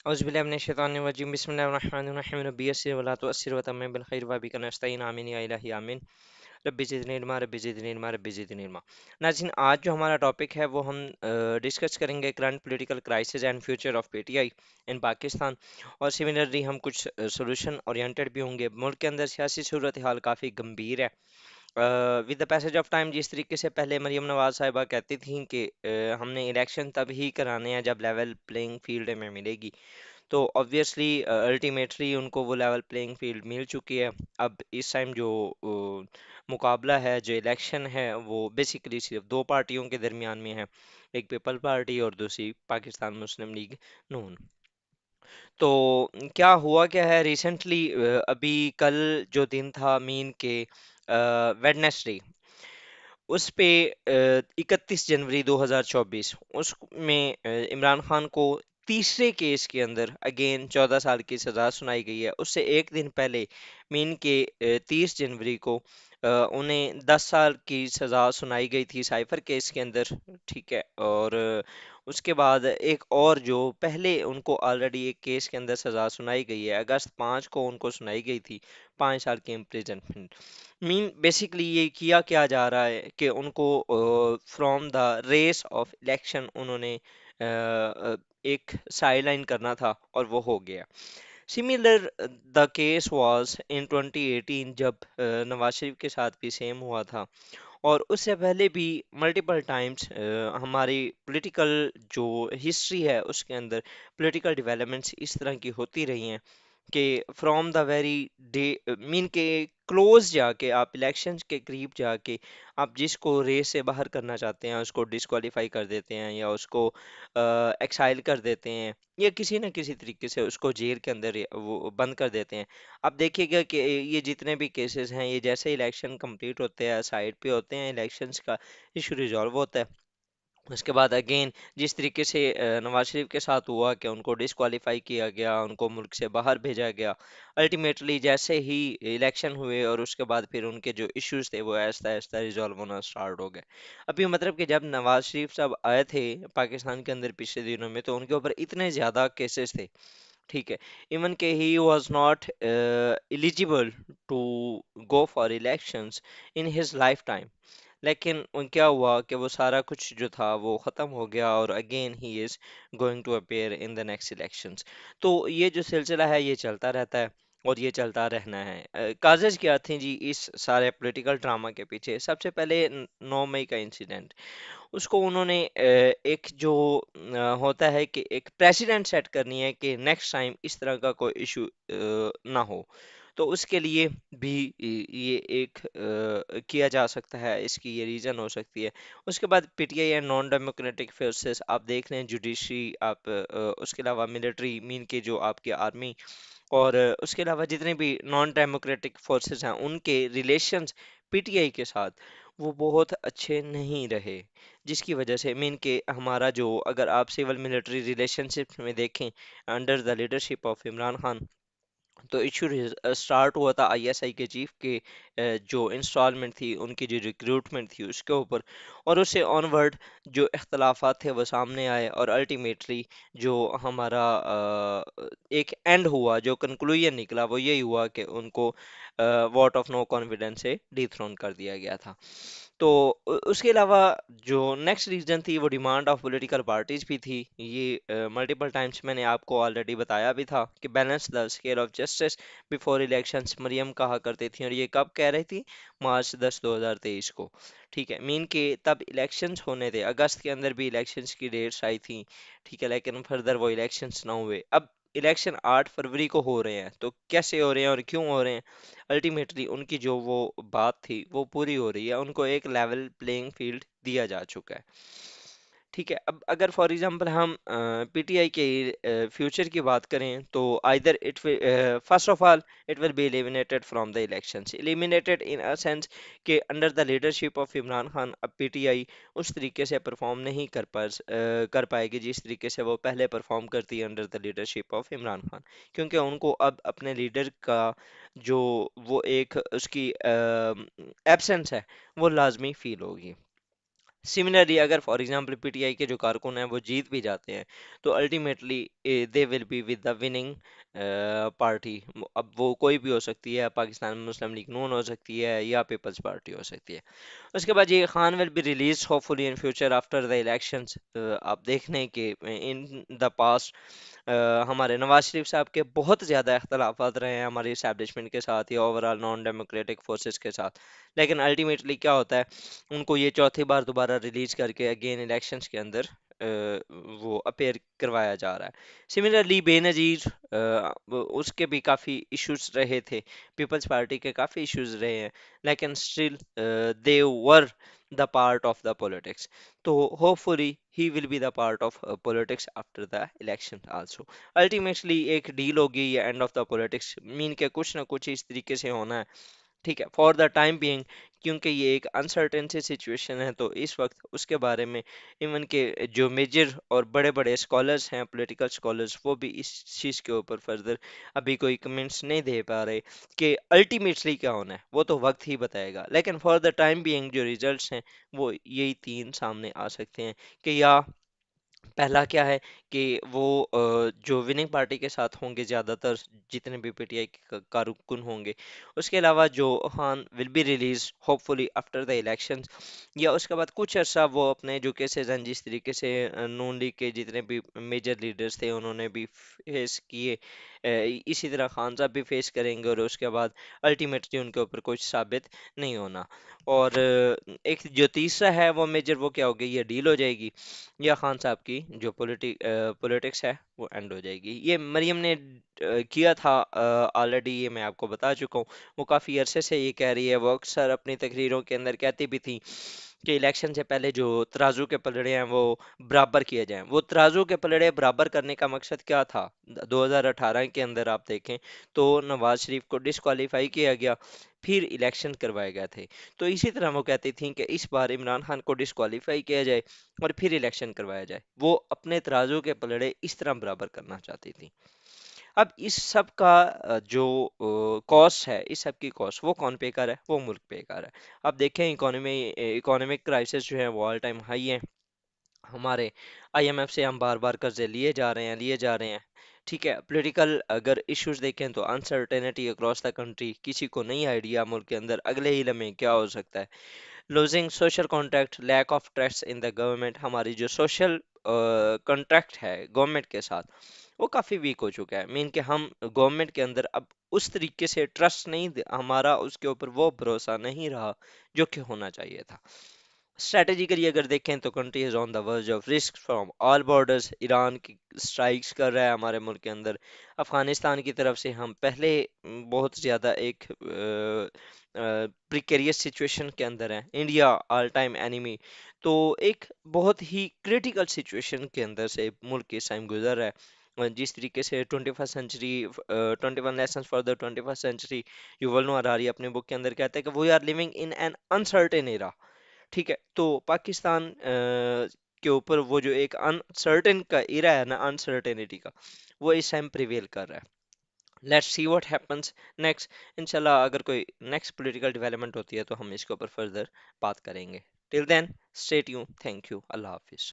أعوذ بالله من الشيطان الرجيم بسم الله الرحمن الرحيم ربي يسر ولا تؤثر وتمم بالخير وبك نستعين آمين या इलाही आमीन रब्बी ज़िदनी इल्मा रब्बी ज़िदनी इल्मा रब्बी ज़िदनी इल्मा। नाज़रीन, आज जो हमारा टॉपिक है वो हम डिस्कस करेंगे current political crisis and future of PTI in Pakistan. और सिमिलरली हम कुछ सोल्यूशन ओरिएंटेड भी होंगे। मुल्क के अंदर सियासी सूरत हाल काफ़ी गंभीर है। With the passage of time, जिस तरीके से पहले मरीम नवाज साहिबा कहती थी कि हमने इलेक्शन तब ही कराने हैं जब लेवल प्लेइंग फील्ड में मिलेगी, तो ऑब्वियसली अल्टीमेटली उनको वो लेवल प्लेइंग फील्ड मिल चुकी है। अब इस टाइम जो मुकाबला है, जो इलेक्शन है, वो बेसिकली सिर्फ दो पार्टियों के दरमियान में है, एक पीपल पार्टी और दूसरी पाकिस्तान मुस्लिम लीग नून। तो क्या हुआ क्या है रिसेंटली, अभी कल जो दिन था मीन के वेडनेसडे, उस पे 31 जनवरी 2024 उसमें इमरान खान को तीसरे केस के अंदर अगेन 14 साल की सज़ा सुनाई गई है। उससे एक दिन पहले मीन के 30 जनवरी को उन्हें 10 साल की सज़ा सुनाई गई थी साइफर केस के अंदर। ठीक है। और उसके बाद एक और जो पहले उनको ऑलरेडी एक केस के अंदर सज़ा सुनाई गई है, अगस्त 5 को उनको सुनाई गई थी 5 साल की इम्प्रिजनमेंट। मीन बेसिकली ये किया क्या जा रहा है कि उनको from the race of election उन्होंने एक साइड लाइन करना था और वो हो गया। Similar the case was in 2018, जब नवाज शरीफ के साथ भी सेम हुआ था। और उससे पहले भी मल्टीपल टाइम्स हमारी पॉलिटिकल जो हिस्ट्री है उसके अंदर पॉलिटिकल डेवलपमेंट्स इस तरह की होती रही हैं कि from the very day mean के क्लोज जाके, आप इलेक्शंस के करीब जाके आप जिसको रेस से बाहर करना चाहते हैं उसको डिस्क्वालीफाई कर देते हैं या उसको एक्साइल कर देते हैं या किसी न किसी तरीके से उसको जेल के अंदर वो बंद कर देते हैं। आप देखिएगा कि ये जितने भी केसेस हैं, ये जैसे इलेक्शन कंप्लीट होते हैं, साइड पे होते हैं, इलेक्शंस का इशू रिजॉल्व होता है, उसके बाद अगेन जिस तरीके से नवाज शरीफ के साथ हुआ कि उनको डिस्क्वालीफाई किया गया, उनको मुल्क से बाहर भेजा गया। अल्टीमेटली जैसे ही इलेक्शन हुए और उसके बाद फिर उनके जो इश्यूज थे वो आहिस्ता आहिस्ता रिजॉल्व होना स्टार्ट हो गए। अभी मतलब कि जब नवाज शरीफ साहब आए थे पाकिस्तान के अंदर पिछले दिनों में, तो उनके ऊपर इतने ज़्यादा केसेस थे। ठीक है। इवन के he was not eligible to go for elections in his lifetime. लेकिन क्या हुआ कि वो सारा कुछ जो था वो ख़त्म हो गया और again he is going to appear in the next elections. तो ये जो सिलसिला है ये चलता रहता है और ये चलता रहना है। काजेज क्या थे जी इस सारे पॉलिटिकल ड्रामा के पीछे? सबसे पहले 9 मई का इंसिडेंट, उसको उन्होंने एक जो होता है कि एक प्रेसिडेंट सेट करनी है कि नेक्स्ट टाइम इस तरह का कोई इशू ना हो, तो उसके लिए भी ये एक किया जा सकता है, इसकी ये रीज़न हो सकती है। उसके बाद PTI and non democratic forces आप देख लें, जुडिशरी आप उसके अलावा मिलिट्री मीन के जो आपकी आर्मी और उसके अलावा जितने भी नॉन डेमोक्रेटिक फोर्सेस हैं उनके रिलेशंस पीटीआई के साथ वो बहुत अच्छे नहीं रहे, जिसकी वजह से मीन के हमारा जो, अगर आप सिविल मिलिट्री रिलेशनशिप में देखें under the leadership of Imran Khan, तो इशू स्टार्ट हुआ था आईएसआई के चीफ के जो इंस्टॉलमेंट थी, उनकी जो रिक्रूटमेंट थी उसके ऊपर। और उससे ऑनवर्ड जो इख्तलाफात थे वो सामने आए और अल्टीमेटली जो हमारा एक एंड हुआ, जो कंक्लूजन निकला वो यही हुआ कि उनको वोट ऑफ नो कॉन्फिडेंस से डिथ्रोन कर दिया गया था। तो उसके अलावा जो नेक्स्ट रीजन थी वो डिमांड ऑफ पॉलिटिकल पार्टीज भी थी। ये मल्टीपल टाइम्स मैंने आपको ऑलरेडी बताया भी था कि balance the scale of justice before elections Maryam कहा करती थी, और ये कब कह रही थी? मार्च 10 2023 को। ठीक है। मीन के तब इलेक्शंस होने थे, अगस्त के अंदर भी इलेक्शंस की डेट्स आई थी। ठीक है। लेकिन फर्दर वो इलेक्शंस ना हुए। अब इलेक्शन 8 फरवरी को हो रहे हैं, तो कैसे हो रहे हैं और क्यों हो रहे हैं? अल्टीमेटली उनकी जो वो बात थी वो पूरी हो रही है, उनको एक लेवल प्लेइंग फील्ड दिया जा चुका है। ठीक है। अब अगर फॉर एग्जांपल हम पीटीआई के फ्यूचर की बात करें, तो either it first of all it will be eliminated from the elections, eliminated in a sense कि under the leadership of Imran Khan अब पीटीआई उस तरीके से परफॉर्म नहीं कर पाएगी जिस तरीके से वो पहले परफॉर्म करती है under the leadership of Imran Khan, क्योंकि उनको अब अपने लीडर का जो वो एक उसकी एब्सेंस है वो लाजमी फील होगी। सिमिलरली अगर फॉर एग्जांपल पीटीआई के जो कारकुन हैं वो जीत भी जाते हैं तो ultimately they will be with the winning party. अब वो कोई भी हो सकती है, पाकिस्तान मुस्लिम लीग नून हो सकती है या पीपल्स पार्टी हो सकती है। उसके बाद ये Khan will be release hopefully in future after the elections. आप देख लें कि इन द पास्ट हमारे नवाज शरीफ साहब के बहुत ज़्यादा अख्तलाफात रहे हैं हमारी इस्टेब्लिशमेंट के साथ या ओवरऑल नॉन डेमोक्रेटिक फोर्सेस के साथ, लेकिन अल्टीमेटली क्या होता है, उनको ये चौथी बार दोबारा रिलीज करके अगेन इलेक्शंस के अंदर वो अपेयर करवाया जा रहा है। सिमिलरली बेनज़ीर उसके भी काफ़ी इश्यूज रहे थे, पीपल्स पार्टी के काफ़ी इश्यूज रहे हैं, लेकिन still they were the part of the politics. तो hopefully he will be the part of politics after the election also. Ultimately एक डील होगी या end of the politics mean के कुछ ना कुछ इस तरीके से होना है, ठीक है, फॉर द टाइम बीइंग, क्योंकि ये एक अनसर्टेन सी सिचुएशन है तो इस वक्त उसके बारे में इवन के जो मेजर और बड़े बड़े स्कॉलर्स हैं, पॉलिटिकल स्कॉलर्स, वो भी इस चीज़ के ऊपर फर्दर अभी कोई कमेंट्स नहीं दे पा रहे कि अल्टीमेटली क्या होना है, वो तो वक्त ही बताएगा। लेकिन फॉर द टाइम बीइंग जो रिजल्ट्स हैं वो यही तीन सामने आ सकते हैं कि या पहला क्या है कि वो जो विनिंग पार्टी के साथ होंगे ज़्यादातर जितने भी पीटीआई के कारकुन होंगे, उसके अलावा जो Khan will be release hopefully after the elections, या उसके बाद कुछ अर्सा वो अपने जो केसेस हैं जिस तरीके से नून लीग के जितने भी मेजर लीडर्स थे उन्होंने भी फेस किए, इसी तरह खान साहब भी फेस करेंगे और उसके बाद अल्टीमेटली उनके ऊपर कुछ साबित नहीं होना। और एक जो तीसरा है वो मेजर, वो क्या होगी, ये डील हो जाएगी या खान साहब की जो पॉलिटिक्स है वो एंड हो जाएगी। ये मरियम ने किया था ऑलरेडी, ये मैं आपको बता चुका हूँ। वो काफ़ी अरसे से ये कह रही है, वो अक्सर अपनी तकरीरों के अंदर कहती भी थी कि इलेक्शन से पहले जो तराजू के पलड़े हैं वो बराबर किए जाएं। वो तराजू के पलड़े बराबर करने का मकसद क्या था? 2018 के अंदर आप देखें तो नवाज शरीफ को डिस्क्वालीफाई किया गया, फिर इलेक्शन करवाए गए थे। तो इसी तरह वो कहती थी कि इस बार इमरान खान को डिस्क्वालीफाई किया जाए और फिर इलेक्शन करवाया जाए। वो अपने तराजू के पलड़े इस तरह बराबर करना चाहती थी। अब इस सब का जो कॉस्ट है, इस सब की कॉस्ट वो कौन पे कर रहा है? वो मुल्क पे कर रहा है। अब देखें इकोनॉमिक क्राइसिस जो है वो ऑल टाइम हाई है हमारे। आईएमएफ से हम बार बार कर्जे लिए जा रहे हैं, ठीक है। पॉलिटिकल अगर इश्यूज देखें तो अनसर्टेनिटी अक्रॉस द कंट्री, किसी को नहीं आइडिया मुल्क के अंदर अगले ही लम्हे क्या हो सकता है। Losing social contact, lack of trust in the government, हमारी जो सोशल कॉन्ट्रैक्ट है गवर्नमेंट के साथ वो काफ़ी वीक हो चुका है। मीन कि हम गवर्नमेंट के अंदर अब उस तरीके से ट्रस्ट नहीं, हमारा उसके ऊपर वो भरोसा नहीं रहा जो कि होना चाहिए था। स्ट्रेटेजिकली अगर देखें तो country is on the verge of risk from all borders. Iran की स्ट्राइक्स कर रहा है हमारे मुल्क के अंदर, अफगानिस्तान की तरफ से हम पहले बहुत ज़्यादा एक प्रिकेरियस सिचुएशन के अंदर है, इंडिया ऑल टाइम एनिमी। तो एक बहुत ही क्रिटिकल सिचुएशन के अंदर से मुल्क इस टाइम गुजर रहा है। जिस तरीके से 21st century, 21 lessons for the 21st century, Yuval Noah Harari अपने बुक के अंदर कहते हैं कि we are living in an uncertain era, ठीक है। तो पाकिस्तान के ऊपर वो जो एक अनसर्टेन का इरा है ना, अनसर्टेनिटी का, वो इस टाइम प्रिवेल कर रहा है। Let's see what happens next. इंशाल्लाह अगर कोई नेक्स्ट पॉलिटिकल डेवलपमेंट होती है तो हम इसके ऊपर फर्दर बात करेंगे। Till then stay tune, thank you, अल्लाह हाफिज।